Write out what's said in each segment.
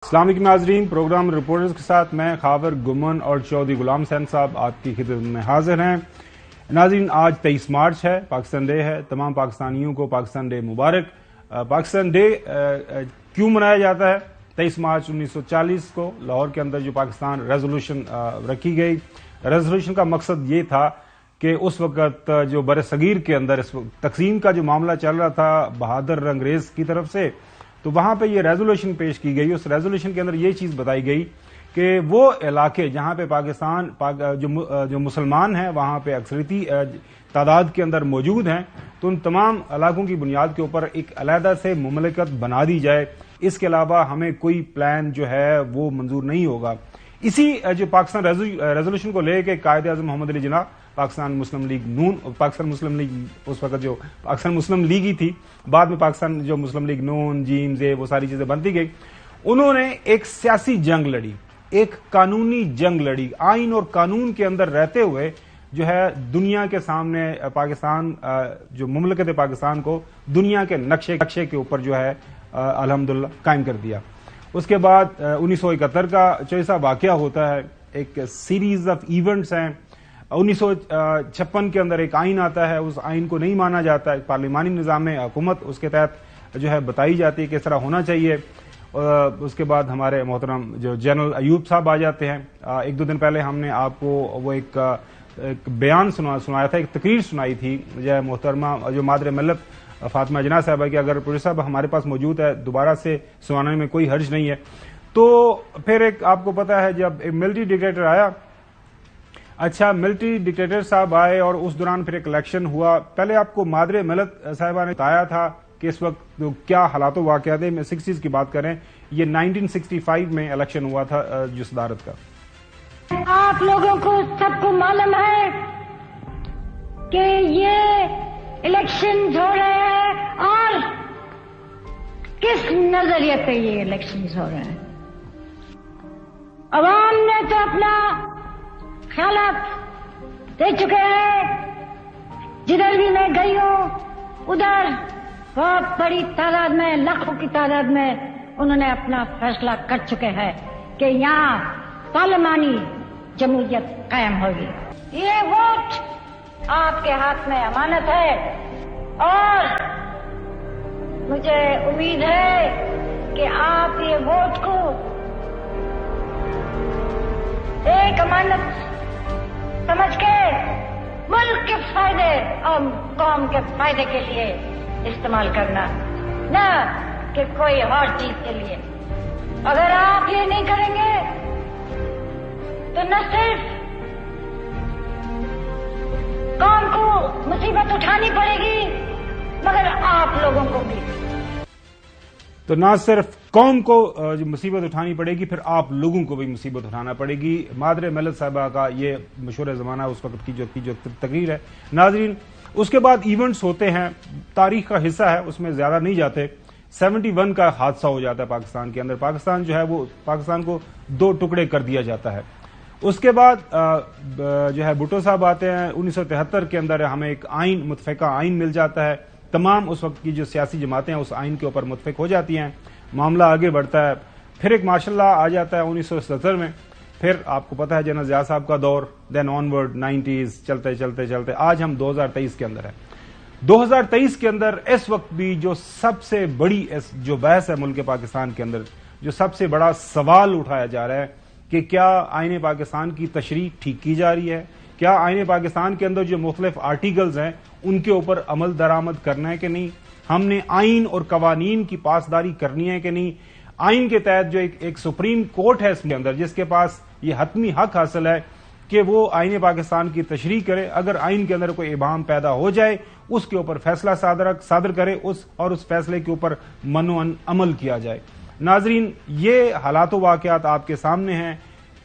السلام علیکم ناظرین، پروگرام رپورٹرز کے ساتھ میں خاور گمن اور چودھری غلام حسین صاحب آپ کی خدمت میں حاضر ہیں۔ ناظرین، آج 23 مارچ ہے، پاکستان ڈے ہے۔ تمام پاکستانیوں کو پاکستان ڈے مبارک۔ پاکستان ڈے کیوں منایا جاتا ہے؟ 23 مارچ 1940 کو لاہور کے اندر جو پاکستان ریزولوشن رکھی گئی، ریزولوشن کا مقصد یہ تھا کہ اس وقت جو بر صغیر کے اندر اس وقت تقسیم کا جو معاملہ چل رہا تھا بہادر انگریز کی طرف سے، تو وہاں پہ یہ ریزولوشن پیش کی گئی۔ اس ریزولوشن کے اندر یہ چیز بتائی گئی کہ وہ علاقے جہاں پہ پاکستان جو مسلمان ہیں وہاں پہ اکثریتی تعداد کے اندر موجود ہیں، تو ان تمام علاقوں کی بنیاد کے اوپر ایک علیحدہ سے مملکت بنا دی جائے۔ اس کے علاوہ ہمیں کوئی پلان جو ہے وہ منظور نہیں ہوگا۔ اسی جو پاکستان ریزولوشن کو لے کے قائد اعظم محمد علی جناح، پاکستان مسلم لیگ نون، پاکستان مسلم لیگ اس وقت جو پاکستان مسلم لیگ ہی تھی، بعد میں پاکستان جو مسلم لیگ نون جیم زے وہ ساری چیزیں بنتی گئی، انہوں نے ایک سیاسی جنگ لڑی، ایک قانونی جنگ لڑی، آئین اور قانون کے اندر رہتے ہوئے جو ہے دنیا کے سامنے پاکستان جو مملکت پاکستان کو دنیا کے نقشے کے اوپر جو ہے الحمدللہ قائم کر دیا۔ اس کے بعد 1971 کا چوسا واقعہ ہوتا ہے، ایک سیریز آف ایونٹس ہیں۔ 1956 کے اندر ایک آئین آتا ہے، اس آئین کو نہیں مانا جاتا، ایک پارلیمانی نظام حکومت اس کے تحت جو ہے بتائی جاتی ہے کہ اس طرح ہونا چاہیے۔ اس کے بعد ہمارے محترم جو جنرل ایوب صاحب آ جاتے ہیں۔ ایک دو دن پہلے ہم نے آپ کو وہ ایک بیان سنایا تھا، ایک تقریر سنائی تھی جو محترمہ جو مادر ملت فاطمہ جناح صاحبہ کی، اگر پروڈیوسر صاحب ہمارے پاس موجود ہے دوبارہ سے سنانے میں کوئی حرج نہیں ہے۔ تو پھر ایک آپ کو پتا ہے جب ایک ملٹری ڈکٹیٹر آیا، اچھا ملٹری ڈکٹیٹر صاحب آئے اور اس دوران پھر ایک الیکشن ہوا۔ پہلے آپ کو مادر ملت صاحبہ نے بتایا تھا کہ اس وقت کیا حالات و واقعات ہیں، 60s کی بات کریں، یہ 1965 میں الیکشن ہوا تھا جو صدارت کا۔ آپ لوگوں کو سب کو معلوم ہے کہ یہ الیکشن ہو رہے ہیں اور کس نظریے پہ یہ الیکشن ہو رہے ہیں۔ عوام نے تو اپنا خیالات دے چکے ہیں، جدھر بھی میں گئی ہوں ادھر بہت بڑی تعداد میں، لاکھوں کی تعداد میں انہوں نے اپنا فیصلہ کر چکے ہیں کہ یہاں پارلیمانی جمہوریت قائم ہوگی۔ یہ ووٹ آپ کے ہاتھ میں امانت ہے اور مجھے امید ہے کہ آپ یہ ووٹ کو ایک امانت سمجھ کے ملک کے فائدے اور قوم کے فائدے کے لیے استعمال کرنا، نہ کہ کوئی اور چیز کے لیے۔ اگر آپ یہ نہیں کریں گے تو نہ صرف قوم کو مصیبت اٹھانی پڑے گی مگر آپ لوگوں کو بھی۔ تو نہ صرف قوم کو جو مصیبت اٹھانی پڑے گی، پھر آپ لوگوں کو بھی مصیبت اٹھانا پڑے گی۔ مادر ملت صاحبہ کا یہ مشہور زمانہ اس وقت کی جو تقریر ہے۔ ناظرین، اس کے بعد ایونٹس ہوتے ہیں، تاریخ کا حصہ ہے، اس میں زیادہ نہیں جاتے۔ 71 کا حادثہ ہو جاتا ہے پاکستان کے اندر، پاکستان جو ہے وہ پاکستان کو دو ٹکڑے کر دیا جاتا ہے۔ اس کے بعد جو ہے بھٹو صاحب آتے ہیں، 1973 کے اندر ہمیں ایک آئین، متفقہ آئین مل جاتا ہے۔ تمام اس وقت کی جو سیاسی جماعتیں ہیں اس آئین کے اوپر متفق ہو جاتی ہیں، معاملہ آگے بڑھتا ہے۔ پھر ایک ماشاء اللہ آ جاتا ہے 1977 میں، پھر آپ کو پتا ہے جنرل ضیاء صاحب کا دور، دین آن ورڈ 90s چلتے چلتے چلتے آج ہم 2023 کے اندر ہیں۔ 2023 کے اندر اس وقت بھی جو سب سے بڑی جو بحث ہے ملک پاکستان کے اندر، جو سب سے بڑا سوال اٹھایا جا رہا ہے کہ کیا آئین پاکستان کی تشریح ٹھیک کی جا رہی ہے، کیا آئین پاکستان کے اندر جو مختلف آرٹیکلز ہیں ان کے اوپر عمل درآمد کرنا ہے کہ نہیں، ہم نے آئین اور قوانین کی پاسداری کرنی ہے کہ نہیں۔ آئین کے تحت جو ایک سپریم کورٹ ہے اس کے اندر، جس کے پاس یہ حتمی حق حاصل ہے کہ وہ آئین پاکستان کی تشریح کرے، اگر آئین کے اندر کوئی ابہام پیدا ہو جائے اس کے اوپر فیصلہ صادر کرے اور اس فیصلے کے اوپر منوعن عمل کیا جائے۔ ناظرین، یہ حالات و واقعات آپ کے سامنے ہیں۔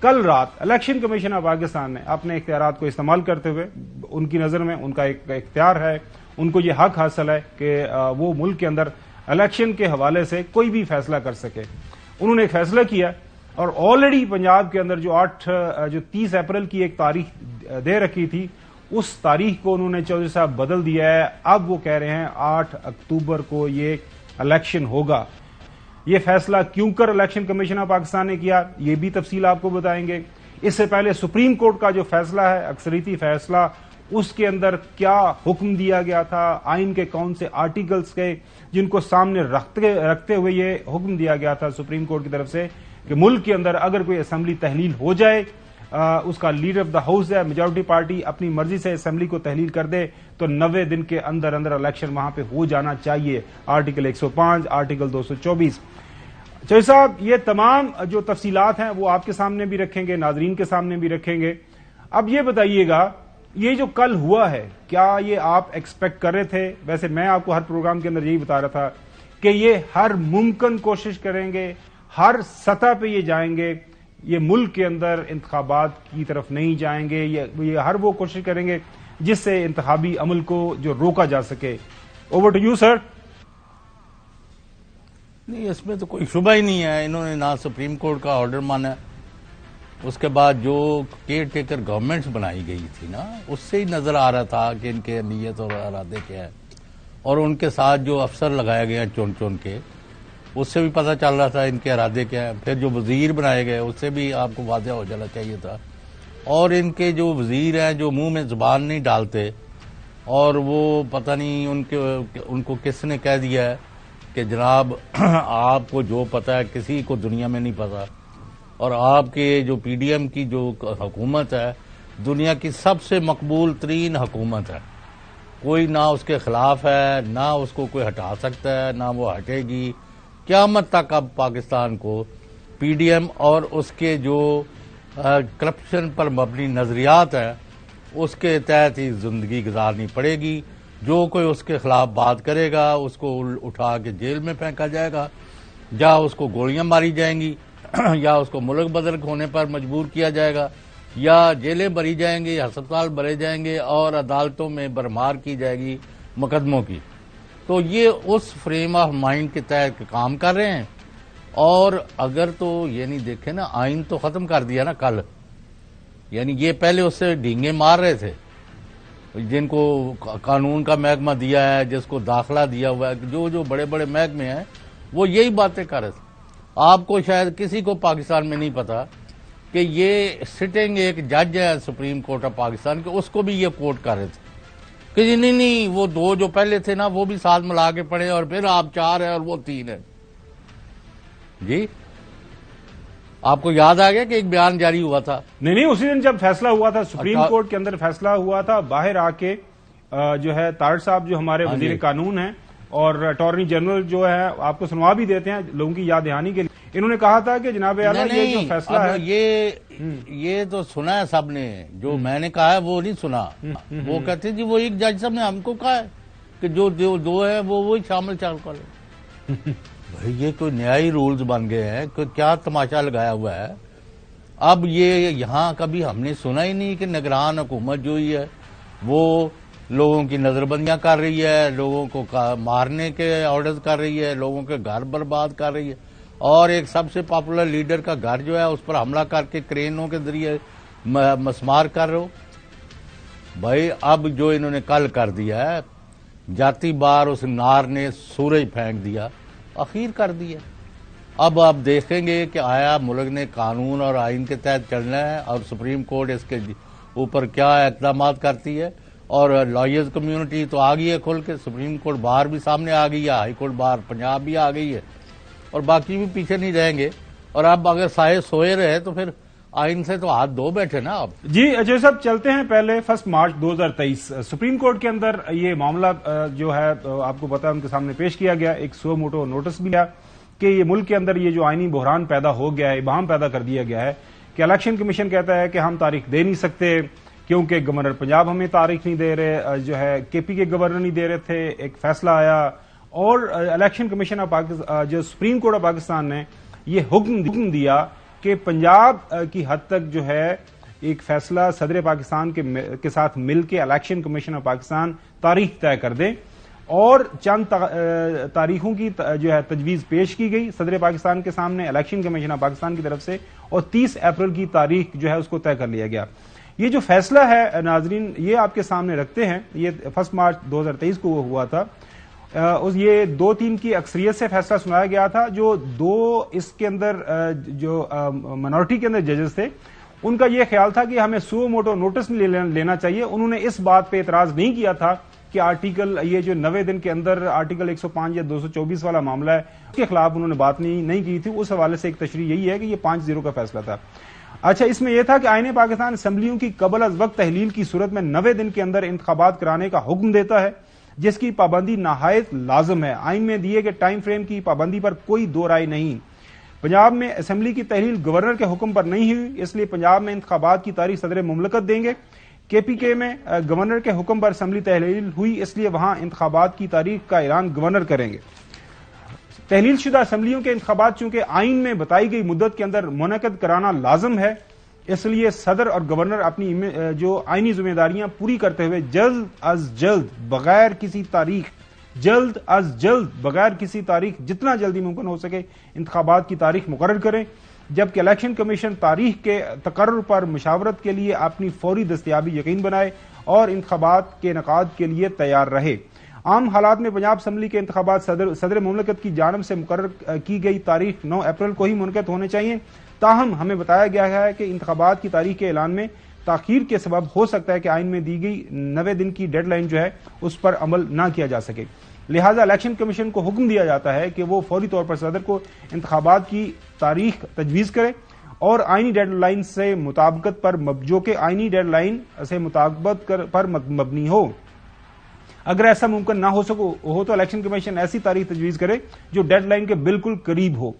کل رات الیکشن کمیشن آف پاکستان نے اپنے اختیارات کو استعمال کرتے ہوئے، ان کی نظر میں ان کا ایک اختیار ہے، ان کو یہ حق حاصل ہے کہ وہ ملک کے اندر الیکشن کے حوالے سے کوئی بھی فیصلہ کر سکے۔ انہوں نے ایک فیصلہ کیا اور آلریڈی پنجاب کے اندر جو 30 اپریل کی ایک تاریخ دے رکھی تھی، اس تاریخ کو انہوں نے چودھری صاحب بدل دیا ہے۔ اب وہ کہہ رہے ہیں 8 اکتوبر کو یہ الیکشن ہوگا۔ یہ فیصلہ کیوں کر الیکشن کمیشن آف پاکستان نے کیا، یہ بھی تفصیل آپ کو بتائیں گے۔ اس سے پہلے سپریم کورٹ کا جو فیصلہ ہے، اکثریتی فیصلہ، اس کے اندر کیا حکم دیا گیا تھا، آئین کے کون سے آرٹیکلز کے جن کو سامنے رکھتے ہوئے یہ حکم دیا گیا تھا سپریم کورٹ کی طرف سے کہ ملک کے اندر اگر کوئی اسمبلی تحلیل ہو جائے، اس کا لیڈر آف دا ہاؤس ہے، میجورٹی پارٹی اپنی مرضی سے اسمبلی کو تحلیل کر دے تو 90 دن کے اندر الیکشن وہاں پہ ہو جانا چاہیے، آرٹیکل 105، آرٹیکل 224۔ چودھری صاحب، یہ تمام جو تفصیلات ہیں وہ آپ کے سامنے بھی رکھیں گے، ناظرین کے سامنے بھی رکھیں گے۔ اب یہ بتائیے گا، یہ جو کل ہوا ہے، کیا یہ آپ ایکسپیکٹ کر رہے تھے؟ ویسے میں آپ کو ہر پروگرام کے اندر یہی بتا رہا تھا کہ یہ ہر ممکن کوشش کریں گے، ہر سطح پہ یہ جائیں گے، یہ ملک کے اندر انتخابات کی طرف نہیں جائیں گے، یہ ہر وہ کوشش کریں گے جس سے انتخابی عمل کو جو روکا جا سکے۔ Over to you sir. نہیں، اس میں تو کوئی شبہ ہی نہیں ہے، انہوں نے نہ سپریم کورٹ کا آرڈر مانا، اس کے بعد جو کیئر ٹیکر گورنمنٹس بنائی گئی تھی نا، اس سے ہی نظر آ رہا تھا کہ ان کے نیت اور ارادے کیا ہے، اور ان کے ساتھ جو افسر لگائے گئے ہیں چن کے، اس سے بھی پتہ چل رہا تھا ان کے ارادے کیا ہیں۔ پھر جو وزیر بنائے گئے اس سے بھی آپ کو واضح ہو جانا چاہیے تھا، اور ان کے جو وزیر ہیں جو منہ میں زبان نہیں ڈالتے، اور وہ پتہ نہیں ان کو کس نے کہہ دیا ہے کہ جناب آپ کو جو پتہ ہے کسی کو دنیا میں نہیں پتہ، اور آپ کے جو پی ڈی ایم کی جو حکومت ہے دنیا کی سب سے مقبول ترین حکومت ہے، کوئی نہ اس کے خلاف ہے، نہ اس کو کوئی ہٹا سکتا ہے، نہ وہ ہٹے گی قیامت تک۔ اب پاکستان کو پی ڈی ایم اور اس کے جو کرپشن پر مبنی نظریات ہیں اس کے تحت ہی زندگی گزارنی پڑے گی۔ جو کوئی اس کے خلاف بات کرے گا اس کو اٹھا کے جیل میں پھینکا جائے گا، یا اس کو گولیاں ماری جائیں گی، یا اس کو ملک بدل ہونے پر مجبور کیا جائے گا، یا جیلیں بھری جائیں گی، ہسپتال بھرے جائیں گے، اور عدالتوں میں برمار کی جائے گی مقدموں کی۔ تو یہ اس فریم آف مائنڈ کے تحت کام کر رہے ہیں۔ اور اگر تو یعنی دیکھیں نا، آئین تو ختم کر دیا نا کل، یعنی یہ پہلے اس سے ڈھینگے مار رہے تھے، جن کو قانون کا محکمہ دیا ہے، جس کو داخلہ دیا ہوا ہے، جو بڑے بڑے محکمے ہیں وہ یہی باتیں کر رہے تھے۔ آپ کو شاید کسی کو پاکستان میں نہیں پتا کہ یہ سٹنگ ایک جج ہے سپریم کورٹ آف پاکستان کے، اس کو بھی یہ کوٹ کر رہے تھے کہ نہیں وہ دو جو پہلے تھے نا وہ بھی ساتھ ملا کے پڑھے، اور پھر آپ 4 ہیں اور وہ 3 ہیں۔ جی آپ کو یاد آ گیا کہ ایک بیان جاری ہوا تھا؟ نہیں، اسی دن جب فیصلہ ہوا تھا سپریم کورٹ کے اندر فیصلہ ہوا تھا، باہر آ کے جو ہے طاہر صاحب جو ہمارے وزیر قانون ہیں اور اٹارنی جنرل جو ہے، آپ کو سنوا بھی دیتے ہیں لوگوں کی یاد دہانی کے لیے، انہوں نے کہا تھا کہ جناب اعلیٰ یہ جو فیصلہ ہے، یہ تو سنا ہے سب نے، جو میں نے کہا ہے وہ نہیں سنا۔ وہ کہتے جی وہ ایک جج صاحب نے ہم کو کہا ہے کہ جو 2 ہیں وہ وہی شامل چال کر لیں۔ بھائی یہ کوئی نیا ہی رولز بن گئے ہیں، کیا تماشا لگایا ہوا ہے۔ اب یہ یہاں کبھی ہم نے سنا ہی نہیں کہ نگران حکومت جو ہی ہے وہ لوگوں کی نظر بندیاں کر رہی ہے، لوگوں کو مارنے کے آرڈرز کر رہی ہے، لوگوں کے گھر برباد کر رہی ہے، اور ایک سب سے پاپولر لیڈر کا گھر جو ہے اس پر حملہ کر کے کرینوں کے ذریعے مسمار کر رہے ہو۔ بھائی اب جو انہوں نے کل کر دیا ہے، جاتی بار اس نار نے سورج پھینک دیا، اخیر کر دیا۔ اب آپ دیکھیں گے کہ آیا ملک نے قانون اور آئین کے تحت چلنا ہے، اور سپریم کورٹ اس کے اوپر کیا اقدامات کرتی ہے، اور لائرز کمیونٹی تو آ گئی ہے کھل کے، سپریم کورٹ بار بھی سامنے آ گئی ہے، ہائی کورٹ بار پنجاب بھی آ گئی ہے، اور باقی بھی پیچھے نہیں رہیں گے۔ اور اب اگر سائے سوئے رہے تو پھر آئین سے تو ہاتھ دھو بیٹھے نا آپ۔ جی اجے صاحب، چلتے ہیں پہلے 1 مارچ 2023 سپریم کورٹ کے اندر یہ معاملہ جو ہے آپ کو پتا ہے ان کے سامنے پیش کیا گیا، ایک سو موٹو نوٹس بھی ہے کہ یہ ملک کے اندر یہ جو آئینی بحران پیدا ہو گیا ہے، ابہام پیدا کر دیا گیا ہے کہ الیکشن کمیشن کہتا ہے کہ ہم تاریخ دے نہیں سکتے کیونکہ گورنر پنجاب ہمیں تاریخ نہیں دے رہے، جو ہے کے پی کے گورنر نہیں دے رہے تھے۔ ایک فیصلہ آیا اور الیکشن کمیشن آف پاکستان، جو سپریم کورٹ آف پاکستان نے یہ حکم دیا کہ پنجاب کی حد تک جو ہے ایک فیصلہ صدر پاکستان کے ساتھ مل کے الیکشن کمیشن آف پاکستان تاریخ طے کر دیں، اور چند تاریخوں کی جو ہے تجویز پیش کی گئی صدر پاکستان کے سامنے الیکشن کمیشن آف پاکستان کی طرف سے، اور 30 اپریل کی تاریخ جو ہے اس کو طے کر لیا گیا۔ یہ جو فیصلہ ہے ناظرین یہ آپ کے سامنے رکھتے ہیں، یہ 1 مارچ 2023 کو ہوا تھا، یہ 2-3 کی اکثریت سے فیصلہ سنایا گیا تھا. جو 2 اس کے اندر جو منورٹی کے اندر ججز تھے ان کا یہ خیال تھا کہ ہمیں سو موٹو نوٹس لینا چاہیے. انہوں نے اس بات پہ اعتراض نہیں کیا تھا کہ آرٹیکل یہ جو 90 دن کے اندر آرٹیکل 105 یا 224 والا معاملہ ہے اس کے خلاف انہوں نے بات نہیں کی تھی. اس حوالے سے ایک تشریح یہی ہے کہ یہ 5-0 کا فیصلہ تھا. اچھا، اس میں یہ تھا کہ آئین پاکستان اسمبلیوں کی قبل از وقت تحلیل کی صورت میں 90 دن کے اندر انتخابات کرانے کا حکم دیتا ہے، جس کی پابندی نہایت لازم ہے. آئین میں دیے گئے ٹائم فریم کی پابندی پر کوئی دو رائے نہیں. پنجاب میں اسمبلی کی تحلیل گورنر کے حکم پر نہیں ہوئی، اس لیے پنجاب میں انتخابات کی تاریخ صدر مملکت دیں گے. کے پی کے میں گورنر کے حکم پر اسمبلی تحلیل ہوئی، اس لیے وہاں انتخابات کی تاریخ کا اعلان گورنر کریں گے. تحلیل شدہ اسمبلیوں کے انتخابات چونکہ آئین میں بتائی گئی مدت کے اندر منعقد کرانا لازم ہے، اس لیے صدر اور گورنر اپنی جو آئینی ذمہ داریاں پوری کرتے ہوئے جلد از جلد بغیر کسی تاریخ جتنا جلدی ممکن ہو سکے انتخابات کی تاریخ مقرر کریں، جبکہ الیکشن کمیشن تاریخ کے تقرر پر مشاورت کے لیے اپنی فوری دستیابی یقین بنائے اور انتخابات کے انعقاد کے لیے تیار رہے. عام حالات میں پنجاب اسمبلی کے انتخابات صدر مملکت کی جانب سے مقرر کی گئی تاریخ 9 اپریل کو ہی منعقد ہونے چاہیے. تاہم ہمیں بتایا گیا ہے کہ انتخابات کی تاریخ کے اعلان میں تاخیر کے سبب ہو سکتا ہے کہ آئین میں دی گئی 90 دن کی ڈیڈ لائن جو ہے اس پر عمل نہ کیا جا سکے. لہذا الیکشن کمیشن کو حکم دیا جاتا ہے کہ وہ فوری طور پر صدر کو انتخابات کی تاریخ تجویز کرے اور آئینی ڈیڈ لائن سے مطابقت پر جو کہ آئینی ڈیڈ لائن سے مطابقت پر مبنی ہو. اگر ایسا ممکن نہ ہو تو الیکشن کمیشن ایسی تاریخ تجویز کرے جو ڈیڈ لائن کے بالکل قریب ہو.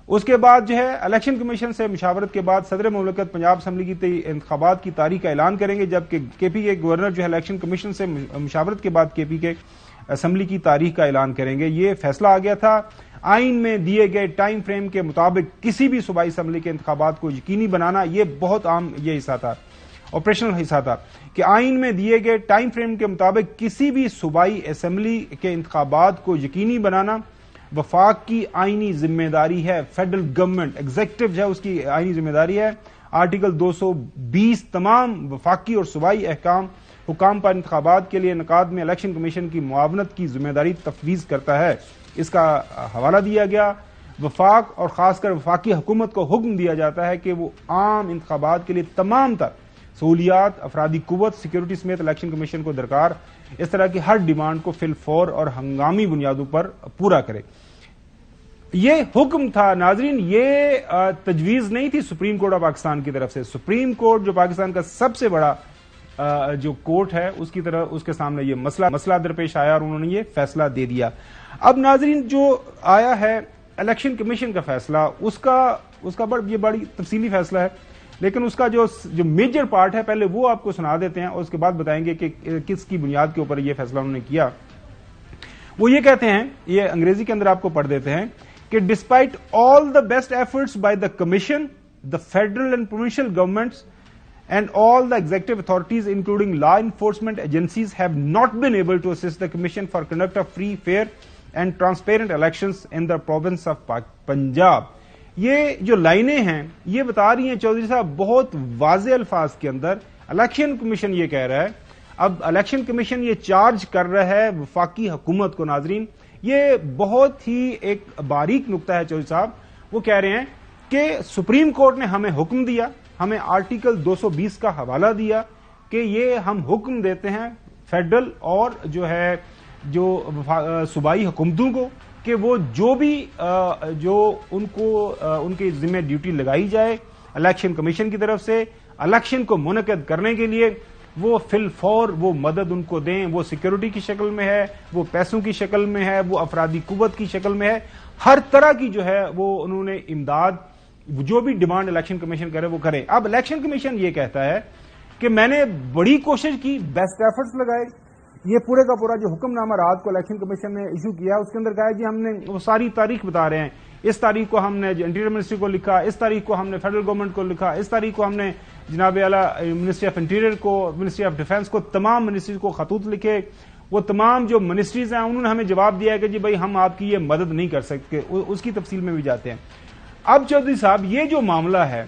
اس کے بعد جو ہے الیکشن کمیشن سے مشاورت کے بعد صدر مملکت پنجاب اسمبلی کی انتخابات کی تاریخ کا اعلان کریں گے، جبکہ کے پی کے گورنر جو ہے الیکشن کمیشن سے مشاورت کے بعد کے پی کے اسمبلی کی تاریخ کا اعلان کریں گے. یہ فیصلہ آ گیا تھا. آئین میں دیے گئے ٹائم فریم کے مطابق کسی بھی صوبائی اسمبلی کے انتخابات کو یقینی بنانا، یہ بہت عام یہ حصہ تھا، آپریشنل حصہ تھا کہ آئین میں دیے گئے ٹائم فریم کے مطابق کسی بھی صوبائی اسمبلی کے انتخابات کو یقینی بنانا وفاق کی آئینی ذمہ داری ہے. فیڈرل گورنمنٹ ایگزیکٹو جو ہے اس کی آئینی ذمہ داری ہے. آرٹیکل 220 تمام وفاقی اور صوبائی حکام پر انتخابات کے لیے انعقاد میں الیکشن کمیشن کی معاونت کی ذمہ داری تفویض کرتا ہے. اس کا حوالہ دیا گیا. وفاق اور خاص کر وفاقی حکومت کو حکم دیا جاتا ہے کہ وہ عام انتخابات کے لیے تمام تر سہولیات، افرادی قوت، سیکیورٹی سمیت الیکشن کمیشن کو درکار اس طرح کی ہر ڈیمانڈ کو فی الفور اور ہنگامی بنیادوں پر پورا کرے. یہ حکم تھا ناظرین، یہ تجویز نہیں تھی سپریم کورٹ آف پاکستان کی طرف سے. سپریم کورٹ جو پاکستان کا سب سے بڑا جو کورٹ ہے اس کی طرح اس کے سامنے یہ مسئلہ درپیش آیا اور انہوں نے یہ فیصلہ دے دیا. اب ناظرین جو آیا ہے الیکشن کمیشن کا فیصلہ، اس کا یہ بڑی تفصیلی فیصلہ ہے، لیکن اس کا جو میجر پارٹ ہے پہلے وہ آپ کو سنا دیتے ہیں اور اس کے بعد بتائیں گے کہ کس کی بنیاد کے اوپر یہ فیصلہ انہوں نے کیا. وہ یہ کہتے ہیں، یہ انگریزی کے اندر آپ کو پڑھ دیتے ہیں کہ despite all the best efforts by the commission, the federal and provincial governments and all the executive authorities including law enforcement agencies have not been able to assist the commission for conduct of free, fair and transparent elections in the province of Punjab. یہ جو لائنیں ہیں یہ بتا رہی ہیں چودھری صاحب بہت واضح الفاظ کے اندر الیکشن کمیشن یہ کہہ رہا ہے. اب الیکشن کمیشن یہ چارج کر رہا ہے وفاقی حکومت کو. ناظرین یہ بہت ہی ایک باریک نقطہ ہے چودھری صاحب. وہ کہہ رہے ہیں کہ سپریم کورٹ نے ہمیں حکم دیا، ہمیں آرٹیکل 220 کا حوالہ دیا کہ یہ ہم حکم دیتے ہیں فیڈرل اور جو صوبائی حکومتوں کو کہ وہ جو بھی ان کے ذمہ ڈیوٹی لگائی جائے الیکشن کمیشن کی طرف سے الیکشن کو منعقد کرنے کے لیے وہ فی الفور وہ مدد ان کو دیں. وہ سیکورٹی کی شکل میں ہے، وہ پیسوں کی شکل میں ہے، وہ افرادی قوت کی شکل میں ہے، ہر طرح کی جو ہے وہ انہوں نے امداد جو بھی ڈیمانڈ الیکشن کمیشن کرے وہ کرے. اب الیکشن کمیشن یہ کہتا ہے کہ میں نے بڑی کوشش کی، بیسٹ ایفرٹس لگائے. یہ پورے کا پورا جو حکم نامہ رات کو الیکشن کمیشن نے ایشو کیا اس کے اندر کہا جی ہم نے وہ ساری تاریخ بتا رہے ہیں، اس تاریخ کو ہم نے انٹیریئر منسٹری کو لکھا، اس تاریخ کو ہم نے فیڈرل گورنمنٹ کو لکھا، اس تاریخ کو ہم نے جناب اعلی منسٹری آف انٹیریئر کو، منسٹری آف ڈیفینس کو، تمام منسٹریز کو خطوط لکھے. وہ تمام جو منسٹریز ہیں انہوں نے ہمیں جواب دیا ہے کہ جی بھائی ہم آپ کی یہ مدد نہیں کر سکتے. اس کی تفصیل میں بھی جاتے ہیں. اب چودھری صاحب یہ جو معاملہ ہے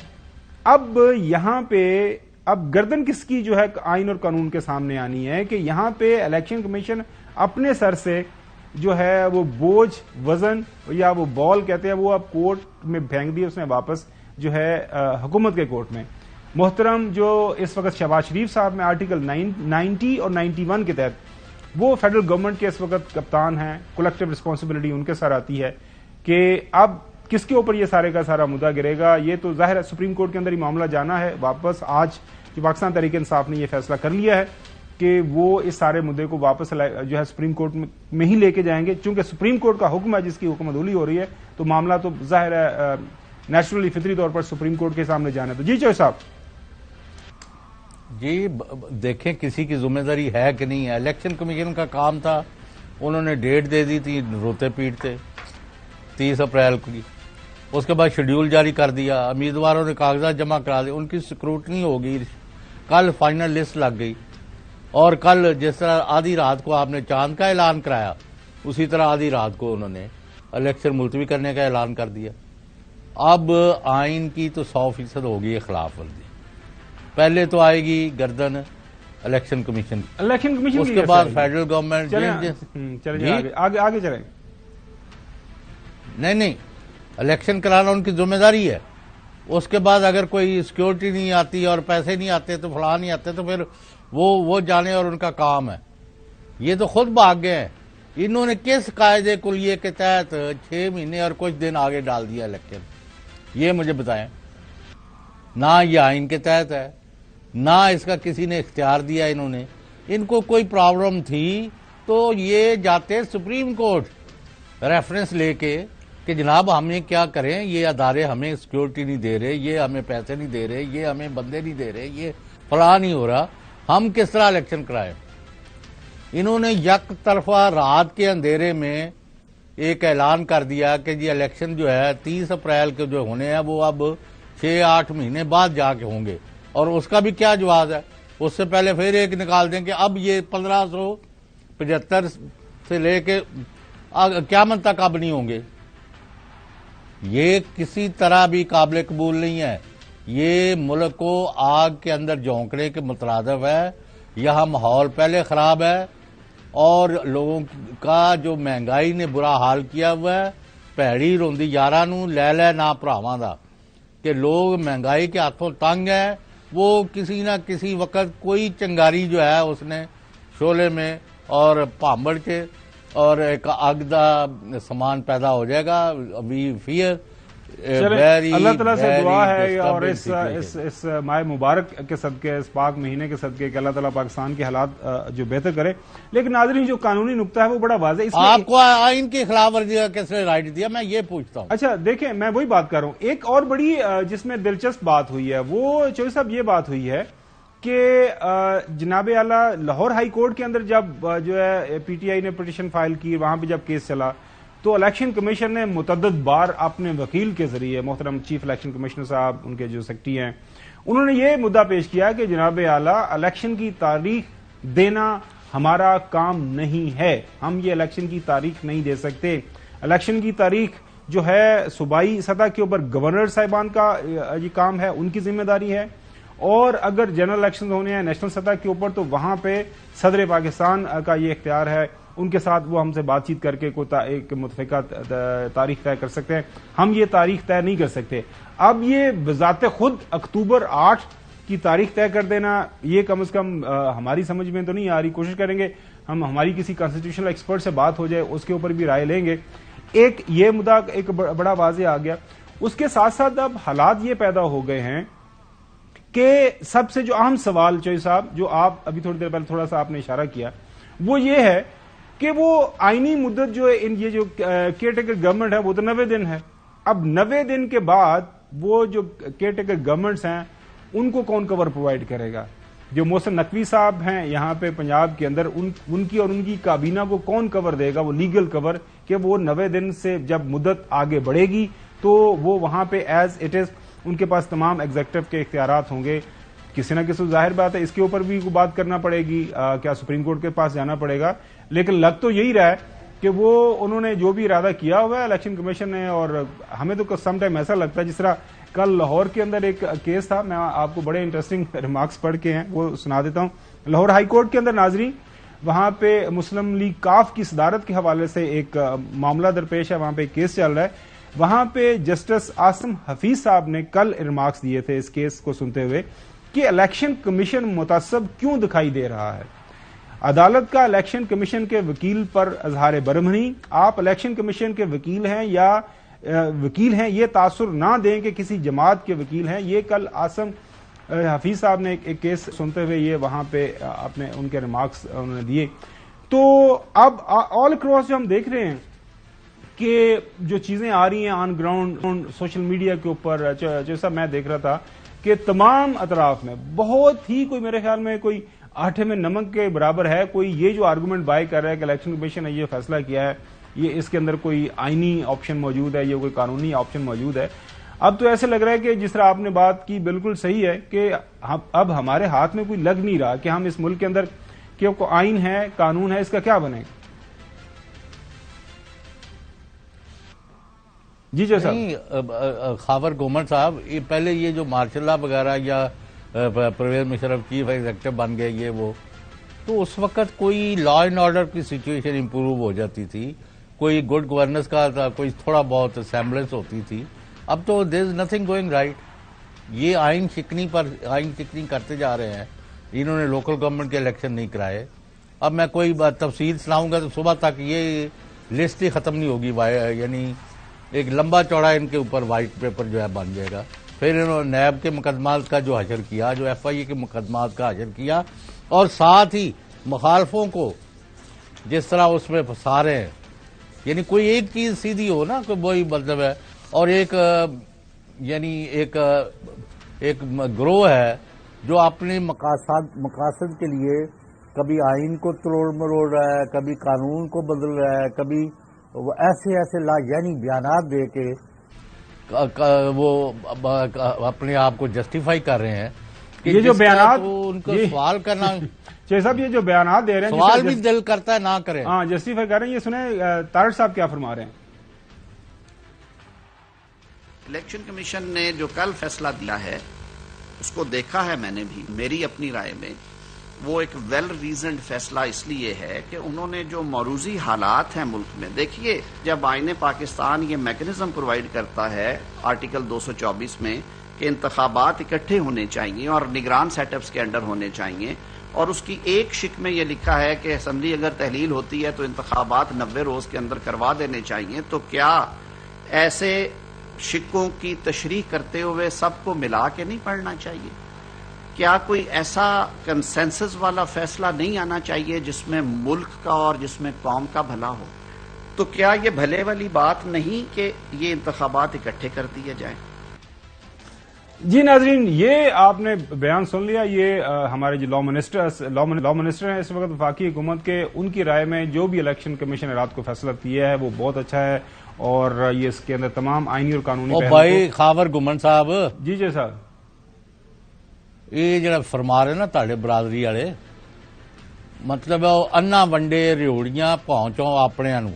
اب یہاں پہ اب گردن کس کی جو ہے آئین اور قانون کے سامنے آنی ہے کہ یہاں پہ الیکشن کمیشن اپنے سر سے جو ہے وہ بوجھ وزن یا وہ بال کہتے ہیں وہ اب کورٹ میں پھینک دی اس نے واپس جو ہے حکومت کے کورٹ میں. محترم جو اس وقت شہباز شریف صاحب میں آرٹیکل 90 اور 91 کے تحت وہ فیڈرل گورنمنٹ کے اس وقت کپتان ہیں, کلیکٹو رسپانسبلٹی ان کے سر آتی ہے کہ اب کس کے اوپر یہ سارے کا سارا مدعا گرے گا. یہ تو ظاہر ہے سپریم کورٹ کے اندر ہی معاملہ جانا ہے واپس. آج جو پاکستان تحریک انصاف نے یہ فیصلہ کر لیا ہے کہ وہ اس سارے مدعے کو واپس جو ہے سپریم کورٹ میں ہی لے کے جائیں گے, چونکہ سپریم کورٹ کا حکم ہے جس کی حکم عدولی ہو رہی ہے تو معاملہ تو ظاہر ہے نیچرلی فطری طور پر سپریم کورٹ کے سامنے جانا ہے. تو جی چوہے صاحب. جی دیکھیں کسی کی ذمہ داری ہے کہ نہیں ہے. الیکشن کمیشن کا کام تھا, انہوں نے ڈیٹ دے دی تھی روتے پیٹتے 30 اپریل کی. اس کے بعد شیڈیول جاری کر دیا, امیدواروں نے کاغذات جمع کرا دی, ان کی سکروٹنی ہوگی. کل فائنل لسٹ لگ گئی اور کل جس طرح آدھی رات کو آپ نے چاند کا اعلان کرایا اسی طرح آدھی رات کو انہوں نے الیکشن ملتوی کرنے کا اعلان کر دیا. اب آئین کی تو 100% ہوگی خلاف ورزی. پہلے تو آئے گی گردن الیکشن کمیشن کی, اس کے بعد فیڈرل گورنمنٹ. آگے چلیں. نہیں, الیکشن کرانا ان کی ذمہ داری ہے. اس کے بعد اگر کوئی سیکیورٹی نہیں آتی اور پیسے نہیں آتے تو فلاں نہیں آتے تو پھر وہ جانے اور ان کا کام ہے. یہ تو خود بھاگ گئے ہیں. انہوں نے کس قاعدے کلیے کے تحت 6 مہینے اور کچھ دن آگے ڈال دیا الیکشن, یہ مجھے بتائیں. نہ یہ آئین کے تحت ہے, نہ اس کا کسی نے اختیار دیا. انہوں نے ان کو کوئی پرابلم تھی تو یہ جاتے سپریم کورٹ ریفرنس لے کے کہ جناب ہمیں کیا کریں, یہ ادارے ہمیں سیکیورٹی نہیں دے رہے, یہ ہمیں پیسے نہیں دے رہے, یہ ہمیں بندے نہیں دے رہے, یہ فلاں نہیں ہو رہا, ہم کس طرح الیکشن کرائیں. انہوں نے یک طرفہ رات کے اندھیرے میں ایک اعلان کر دیا کہ جی الیکشن جو ہے 30 اپریل کے جو ہونے ہیں وہ اب 6-8 مہینے بعد جا کے ہوں گے. اور اس کا بھی کیا جواز ہے, اس سے پہلے پھر ایک نکال دیں کہ اب یہ 1575 سے لے کے قیامت تک اب نہیں ہوں گے. یہ کسی طرح بھی قابل قبول نہیں ہے. یہ ملک کو آگ کے اندر جھونکنے کے مترادف ہے. یہاں ماحول پہلے خراب ہے اور لوگوں کا جو مہنگائی نے برا حال کیا ہوا ہے. پیڑی روندی یاراں نوں لے لے نہ بھراواں دا, کہ لوگ مہنگائی کے ہاتھوں تنگ ہیں. وہ کسی نہ کسی وقت کوئی چنگاری جو ہے اس نے شعلے میں اور پامبڑ کے اور ایک آگ دا سامان پیدا ہو جائے گا. وی فیئر اللہ تعالیٰ سے دعا ہے اور اس ماہ مبارک کے صدقے, اس پاک مہینے کے صدقے کہ اللہ تعالیٰ پاکستان کے حالات جو بہتر کرے. لیکن ناظرین جو قانونی نقطہ ہے وہ بڑا واضح ہے. آپ کو آئین کی خلاف ورزی کا کس نے رائٹ دیا, میں یہ پوچھتا ہوں. اچھا دیکھیں, میں وہی بات کر رہا ہوں. ایک اور بڑی جس میں دلچسپ بات ہوئی ہے وہ چوہدری صاحب یہ بات ہوئی ہے کہ جناب اعلیٰ لاہور ہائی کورٹ کے اندر جب جو ہے پی ٹی آئی نے پٹیشن فائل کی, وہاں پہ جب کیس چلا تو الیکشن کمیشن نے متعدد بار اپنے وکیل کے ذریعے, محترم چیف الیکشن کمشنر صاحب ان کے جو سیکرٹری ہیں, انہوں نے یہ مدعا پیش کیا کہ جناب اعلیٰ الیکشن کی تاریخ دینا ہمارا کام نہیں ہے, ہم یہ الیکشن کی تاریخ نہیں دے سکتے. الیکشن کی تاریخ جو ہے صوبائی سطح کے اوپر گورنر صاحبان کا یہ کام ہے, ان کی ذمہ داری ہے. اور اگر جنرل الیکشن ہونے ہیں نیشنل سطح کے اوپر تو وہاں پہ صدر پاکستان کا یہ اختیار ہے, ان کے ساتھ وہ ہم سے بات چیت کر کے ایک متفقہ تاریخ طے کر سکتے ہیں. ہم یہ تاریخ طے نہیں کر سکتے. اب یہ بذات خود اکتوبر 8 کی تاریخ طے کر دینا یہ کم از کم ہماری سمجھ میں تو نہیں آ رہی. کوشش کریں گے ہم ہماری کسی کانسٹیٹیوشنل ایکسپرٹ سے بات ہو جائے, اس کے اوپر بھی رائے لیں گے. ایک یہ مدعا ایک بڑا واضح آ گیا. اس کے ساتھ ساتھ اب حالات یہ پیدا ہو گئے ہیں کہ سب سے جو اہم سوال چوہدری صاحب جو آپ ابھی تھوڑی دیر پہلے تھوڑا سا آپ نے اشارہ کیا وہ یہ ہے کہ وہ آئینی مدت جو یہ جو کیئر ٹیکر گورنمنٹ ہے وہ تو 90 دن ہے. اب 90 دن کے بعد وہ جو کیئر ٹیکر گورنمنٹس ہیں ان کو کون کور پرووائڈ کرے گا؟ جو محسن نقوی صاحب ہیں یہاں پہ پنجاب کے اندر, ان کی اور ان کی کابینہ کو کون کور دے گا, وہ لیگل کور, کہ وہ 90 دن سے جب مدت آگے بڑھے گی تو وہ وہاں پہ ایز اٹ از ان کے پاس تمام ایگزیکٹو کے اختیارات ہوں گے. کسی نہ کسی ظاہر بات ہے اس کے اوپر بھی بات کرنا پڑے گی, کیا سپریم کورٹ کے پاس جانا پڑے گا. لیکن لگ تو یہی رہا ہے کہ وہ انہوں نے جو بھی ارادہ کیا ہوا ہے الیکشن کمیشن نے, اور ہمیں تو سم ٹائم ایسا لگتا ہے جس طرح کل لاہور کے اندر ایک کیس تھا, میں آپ کو بڑے انٹرسٹنگ ریمارکس پڑھ کے ہیں وہ سنا دیتا ہوں. لاہور ہائی کورٹ کے اندر ناظرین وہاں پہ مسلم لیگ کاف کی صدارت کے حوالے سے ایک معاملہ درپیش ہے، وہاں پہ ایک کیس چل رہا ہے. وہاں پہ جسٹس عاصم حفیظ صاحب نے کل ریمارکس دیے تھے اس کیس کو سنتے ہوئے کہ الیکشن کمیشن متعصب کیوں دکھائی دے رہا ہے. عدالت کا الیکشن کمیشن کے وکیل پر اظہار برہمنی، آپ الیکشن کمیشن کے وکیل ہیں یہ تاثر نہ دیں کہ کسی جماعت کے وکیل ہیں. یہ کل عاصم حفیظ صاحب نے ایک کیس سنتے ہوئے یہ وہاں پہ اپنے ان کے ریمارکس انہوں نے دیے. تو اب آل اکراس جو ہم دیکھ رہے ہیں کہ جو چیزیں آ رہی ہیں آن گراؤنڈ سوشل میڈیا کے اوپر، جیسا میں دیکھ رہا تھا کہ تمام اطراف میں بہت ہی کوئی میرے خیال میں کوئی آٹھے میں نمک کے برابر ہے، کوئی یہ جو آرگومنٹ بائی کر رہا ہے کہ الیکشن کمیشن نے یہ فیصلہ کیا ہے، یہ اس کے اندر کوئی آئینی آپشن موجود ہے، یہ کوئی قانونی آپشن موجود ہے. اب تو ایسے لگ رہا ہے کہ جس طرح آپ نے بات کی بالکل صحیح ہے کہ اب ہمارے ہاتھ میں کوئی لگ نہیں رہا کہ ہم اس ملک کے اندر کہ کوئی آئین ہے، قانون ہے، اس کا کیا بنے. جی صاحب. خاور گومن صاحب، یہ پہلے یہ جو مارشل لا وغیرہ یا پرویز مشرف چیف ایگزیکٹو بن گئے یہ وہ، تو اس وقت کوئی لا اینڈ آرڈر کی سچویشن امپروو ہو جاتی تھی، کوئی گڈ گورننس کا کوئی تھوڑا بہت سیمبلنس ہوتی تھی. اب تو دیر از نتھنگ گوئنگ رائٹ. یہ آئین شکنی کرتے جا رہے ہیں. انہوں نے لوکل گورنمنٹ کے الیکشن نہیں کرائے. اب میں کوئی تفصیل سناؤں گا تو صبح تک یہ لسٹ ہی ختم نہیں ہوگی، یعنی ایک لمبا چوڑا ان کے اوپر وائٹ پیپر جو ہے بن جائے گا. پھر انہوں نے نیب کے مقدمات کا جو حشر کیا، جو ایف آئی اے کے مقدمات کا حشر کیا، اور ساتھ ہی مخالفوں کو جس طرح اس میں پھنسا رہے ہیں. یعنی کوئی ایک چیز سیدھی ہو نا، کوئی وہی مطلب ہے. اور ایک گروہ ہے جو اپنے مقاصد کے لیے کبھی آئین کو تروڑ مروڑ رہا ہے، کبھی قانون کو بدل رہا ہے، کبھی وہ ایسے لا یعنی بیانات دے کے وہ اپنے آپ کو جسٹیفائی کر رہے ہیں. یہ جو بیانات ان کو سوال کرنا شیخ صاحب، یہ جو بیانات دے رہے ہیں سوال بھی دل کرتا ہے نہ کریں. ہاں، جسٹیفائی کر رہے ہیں. یہ سنیں طارق صاحب کیا فرما رہے ہیں. الیکشن کمیشن نے جو کل فیصلہ دیا ہے اس کو دیکھا ہے میں نے بھی. میری اپنی رائے میں وہ ایک ویل ریزنڈ فیصلہ اس لیے ہے کہ انہوں نے جو موروثی حالات ہیں ملک میں، دیکھیے جب آئین پاکستان یہ میکنزم پرووائڈ کرتا ہے آرٹیکل 224 میں کہ انتخابات اکٹھے ہونے چاہیے اور نگران سیٹ اپس کے انڈر ہونے چاہیے، اور اس کی ایک شک میں یہ لکھا ہے کہ اسمبلی اگر تحلیل ہوتی ہے تو انتخابات 90 روز کے اندر کروا دینے چاہیے، تو کیا ایسے شکوں کی تشریح کرتے ہوئے سب کو ملا کے نہیں پڑھنا چاہیے؟ کیا کوئی ایسا کنسنسس والا فیصلہ نہیں آنا چاہیے جس میں ملک کا اور جس میں قوم کا بھلا ہو؟ تو کیا یہ بھلے والی بات نہیں کہ یہ انتخابات اکٹھے کر دیے جائیں؟ جی ناظرین، یہ آپ نے بیان سن لیا. یہ ہمارے جو لا منسٹر ہیں اس وقت وفاقی حکومت کے، ان کی رائے میں جو بھی الیکشن کمیشن نے رات کو فیصلہ کیا ہے وہ بہت اچھا ہے، اور یہ اس کے اندر تمام آئینی اور قانونی بھائی خاور گمن صاحب، جی صاحب، یہ جڑا فرما رہے نا تاڑے برادری والے، مطلب انا ونڈے ریوڑیاں پہنچو اپنے نو.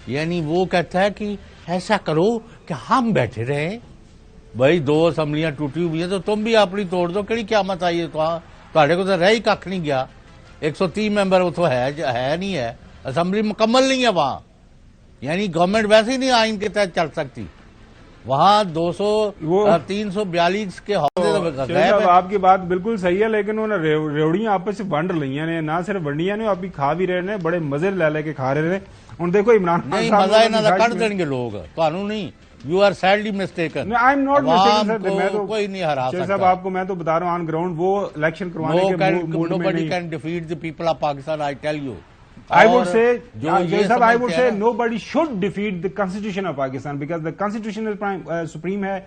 یعنی وہ کہتا ہے کہ ایسا کرو کہ ہم بیٹھے رہیں. بھائی 2 اسمبلیاں ٹوٹی ہوئی ہیں تو تم بھی اپنی توڑ دو، کہڑی قیامت آئی ہے تھوڑے کو تو رہ ہی کھ نہیں گیا. 130 ممبر اتوں ہے نہیں ہے، اسمبلی مکمل نہیں ہے وہاں. یعنی گورنمنٹ ویسے ہی نہیں آئین کے تحت چل سکتی. وہاں 342 کے حوصلے. آپ کی بات بالکل صحیح ہے، لیکن انہوں نے ریوڑیاں آپس سے ونڈ لئی ہیں، نہ صرف ونڈیاں نے، ابھی کھا بھی رہے ہیں، بڑے مزے لے کے کھا رہے ہیں. ہوں دیکھو عمران خان نہیں، مزہ انہوں کا کٹ دیں گے لوگ، تمہیں نہیں. You are sadly mistaken. I am not mistaken. میں تو کوئی نہیں ہرا سکتا صاحب، آپ کو میں تو بتا رہا ہوں آن گراؤنڈ وہ الیکشن کروانے کے موڈ میں نہیں. Nobody can defeat the people of Pakistan, I tell you. I would say nobody should defeat the Constitution of Pakistan because the Constitution is supreme ہے.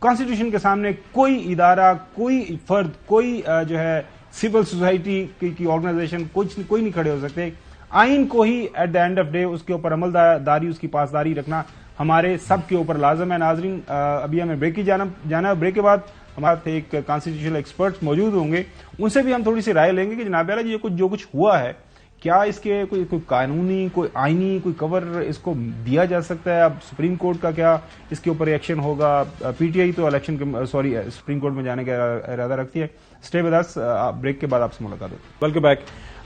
Constitution کے سامنے کوئی ادارہ، کوئی فرد، کوئی جو ہے سول سوسائٹی کی آرگنائزیشن کوئی نہیں کھڑے ہو سکتے. آئین کو ہی at the end of day اس کے اوپر عمل داری، اس کی پاسداری رکھنا ہمارے سب کے اوپر لازم ہے. ناظرین، ابھی ہمیں بریک کی جانا. بریک کے بعد ہمارے ایک کانسٹیٹیوشنل ایکسپرٹس موجود ہوں گے، ان سے بھی ہم تھوڑی سی رائے لیں گے کہ جناب اعلیٰ یہ جو کچھ ہوا ہے، کیا اس کے کوئی قانونی، کوئی آئینی کوئی کور اس کو دیا جا سکتا ہے؟ اب سپریم کورٹ کا کیا اس کے اوپر ایکشن ہوگا؟ پی ٹی آئی تو سپریم کورٹ میں جانے کا ارادہ رکھتی ہے. اسٹے ود اس، بریک کے بعد آپ سے ملاقات ہوگی. Welcome back.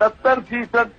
70%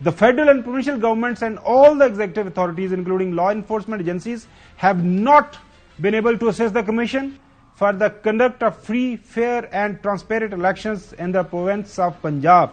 the federal and provincial governments and all the executive authorities, including law enforcement agencies, have not been able to assist the commission for the conduct of free, fair and transparent elections in the province of Punjab.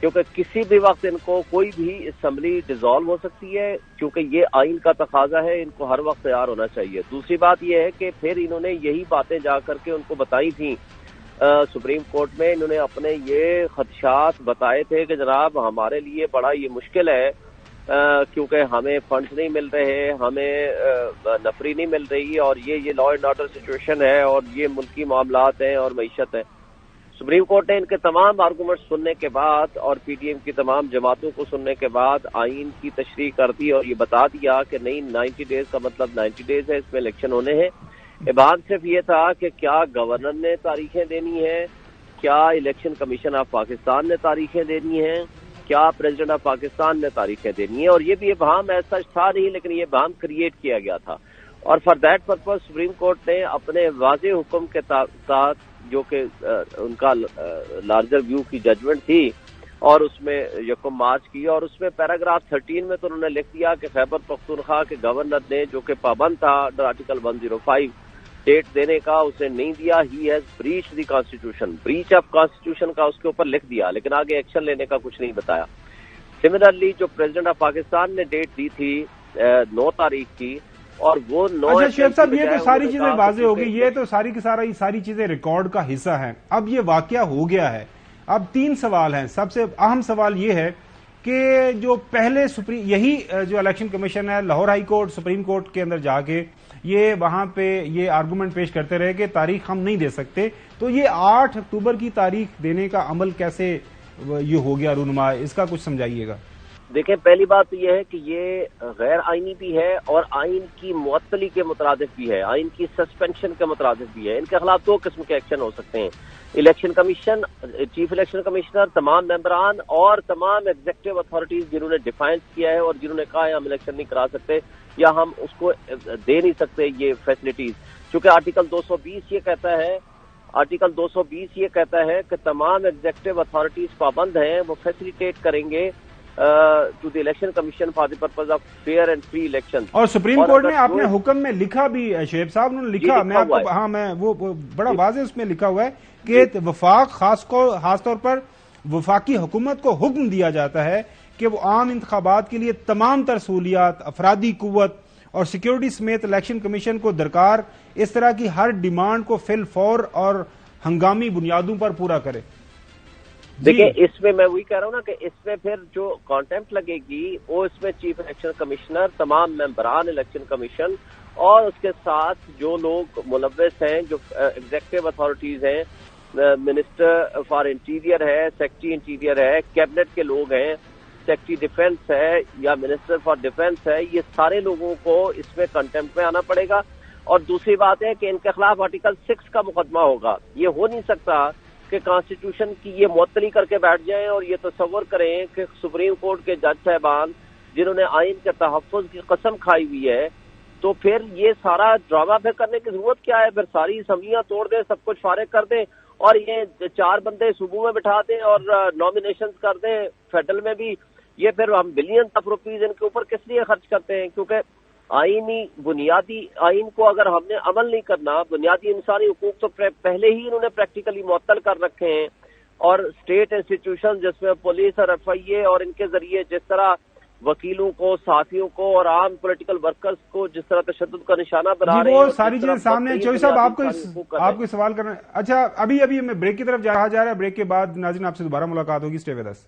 کیونکہ کسی بھی وقت ان کو کوئی بھی assembly dissolve ہو سکتی ہے، کیونکہ یہ آئین کا تقاضا ہے، ان کو ہر وقت تیار ہونا چاہیے۔ دوسری بات یہ ہے کہ پھر انہوں نے یہی باتیں جا کر کے ان کو بتائی تھیں سپریم کورٹ میں، انہوں نے اپنے یہ خدشات بتائے تھے کہ جناب ہمارے لیے بڑا یہ مشکل ہے کیونکہ ہمیں فنڈز نہیں مل رہے، ہمیں نفری نہیں مل رہی، اور یہ لا اینڈ آرڈر سچویشن ہے، اور یہ ملکی معاملات ہیں اور معیشت ہے۔ سپریم کورٹ نے ان کے تمام آرگومنٹ سننے کے بعد اور پی ڈی ایم کی تمام جماعتوں کو سننے کے بعد آئین کی تشریح کر دی اور یہ بتا دیا کہ نہیں 90 ڈیز کا مطلب 90 ڈیز ہے، اس میں الیکشن ہونے ہیں۔ ابہام صرف یہ تھا کہ کیا گورنر نے تاریخیں دینی ہیں، کیا الیکشن کمیشن آف پاکستان نے تاریخیں دینی ہیں، کیا پریزیڈنٹ آف پاکستان نے تاریخیں دینی ہیں، اور یہ بھی ابہام ایسا تھا نہیں، لیکن یہ ابہام کریٹ کیا گیا تھا، اور for that purpose supreme court نے اپنے واضح حکم کے ساتھ جو کہ ان کا لارجر ویو کی ججمنٹ تھی اور اس میں 1 مارچ کی، اور اس میں پیراگراف 13 میں تو انہوں نے لکھ دیا کہ خیبر پختونخوا کے گورنر نے جو کہ پابند تھا انڈر آرٹیکل 105 ڈیٹ دینے کا، اسے نہیں دیا، he has breach the constitution, breach of constitution کا اس کے اوپر لکھ دیا، لیکن آگے ایکشن لینے کا کچھ نہیں بتایا۔ سملرلی جو پریزیڈنٹ آف پاکستان نے ڈیٹ دی تھی 9 تاریخ کی، اور وہ 9 اچھا شعیب صاحب، یہ تو ساری چیزیں واضح ہوگی، یہ تو ساری چیزیں ریکارڈ کا حصہ ہیں۔ اب یہ واقعہ ہو گیا ہے، اب 3 سوال ہیں۔ سب سے اہم سوال یہ ہے کہ جو پہلے یہی جو الیکشن کمیشن ہے Lahore high court supreme court کے اندر جا کے یہ وہاں پہ یہ آرگومنٹ پیش کرتے رہے کہ تاریخ ہم نہیں دے سکتے، تو یہ 8 اکتوبر کی تاریخ دینے کا عمل کیسے یہ ہو گیا رونما، اس کا کچھ سمجھائیے گا۔ دیکھیں، پہلی بات تو یہ ہے کہ یہ غیر آئینی بھی ہے اور آئین کی معطلی کے مترادف بھی ہے، آئین کی سسپینشن کے مترادف بھی ہے۔ ان کے خلاف 2 قسم کے ایکشن ہو سکتے ہیں، election commission, chief election commissioner, تمام ممبران اور تمام ایگزیکٹو اتھارٹیز جنہوں نے ڈیفائنس کیا ہے اور جنہوں نے کہا ہے ہم الیکشن نہیں کرا سکتے یا ہم اس کو دے نہیں سکتے یہ فیسلٹیز، چونکہ آرٹیکل 220 یہ کہتا ہے کہ تمام ایگزیکٹو اتھارٹیز پابند ہیں، وہ فیسیلیٹیٹ کریں گے to the election commission for the purpose of fair and free election. اور سپریم کورٹ نے اپنے حکم میں لکھا بھی، شعیب صاحب نے لکھا، میں آپ کو میں وہ بڑا واضح اس میں لکھا ہوا ہے کہ وفاق خاص طور پر وفاقی حکومت کو حکم دیا جاتا ہے کہ وہ عام انتخابات کے لیے تمام تر سہولیات، افرادی قوت اور سیکیورٹی سمیت الیکشن کمیشن کو درکار اس طرح کی ہر ڈیمانڈ کو فی الفور اور ہنگامی بنیادوں پر پورا کرے۔ دیکھیں، اس میں میں وہی کہہ رہا ہوں نا کہ اس میں پھر جو کانٹیمپٹ لگے گی وہ اس میں چیف الیکشن کمشنر، تمام ممبران الیکشن کمیشن اور اس کے ساتھ جو لوگ ملوث ہیں، جو ایگزیکٹو اتھارٹیز ہیں، منسٹر فار انٹیریئر ہے، سیکرٹری انٹیریئر ہے، کیبنٹ کے لوگ ہیں، سیکرٹری ڈیفنس ہے یا منسٹر فار ڈیفنس ہے، یہ سارے لوگوں کو اس میں کنٹیمپٹ میں آنا پڑے گا۔ اور دوسری بات ہے کہ ان کے خلاف آرٹیکل 6 کا مقدمہ ہوگا۔ یہ ہو نہیں سکتا کہ کانسٹیٹیوشن کی یہ معطلی کر کے بیٹھ جائیں اور یہ تصور کریں کہ سپریم کورٹ کے جج صاحبان جنہوں نے آئین کے تحفظ کی قسم کھائی ہوئی ہے، تو پھر یہ سارا ڈرامہ پھر کرنے کی ضرورت کیا ہے؟ پھر ساری اسمبلیاں توڑ دیں، سب کچھ فارغ کر دیں اور یہ 4 بندے صوبوں میں بٹھا دیں اور نامینیشنز کر دیں فیڈرل میں بھی۔ یہ پھر ہم بلین آف روپیز ان کے اوپر کس لیے خرچ کرتے ہیں؟ کیونکہ آئینی بنیادی آئین کو اگر ہم نے عمل نہیں کرنا، بنیادی انسانی حقوق تو پہلے ہی انہوں نے پریکٹیکلی معطل کر رکھے ہیں، اور اسٹیٹ انسٹیٹیوشن جس میں پولیس اور ایف آئی اے اور ان کے ذریعے جس طرح وکیلوں کو، صحافیوں کو اور عام پولیٹیکل ورکرز کو جس طرح تشدد کا نشانہ بنا رہے ہیں، وہ ساری چیزیں سامنے۔ چوئی صاحب آپ کو سوال کرنا، اچھا ابھی میں بریک کی طرف جا رہا ہے، بریک کے بعد ناظرین آپ سے دوبارہ ملاقات ہوگی، اسٹے ود اس۔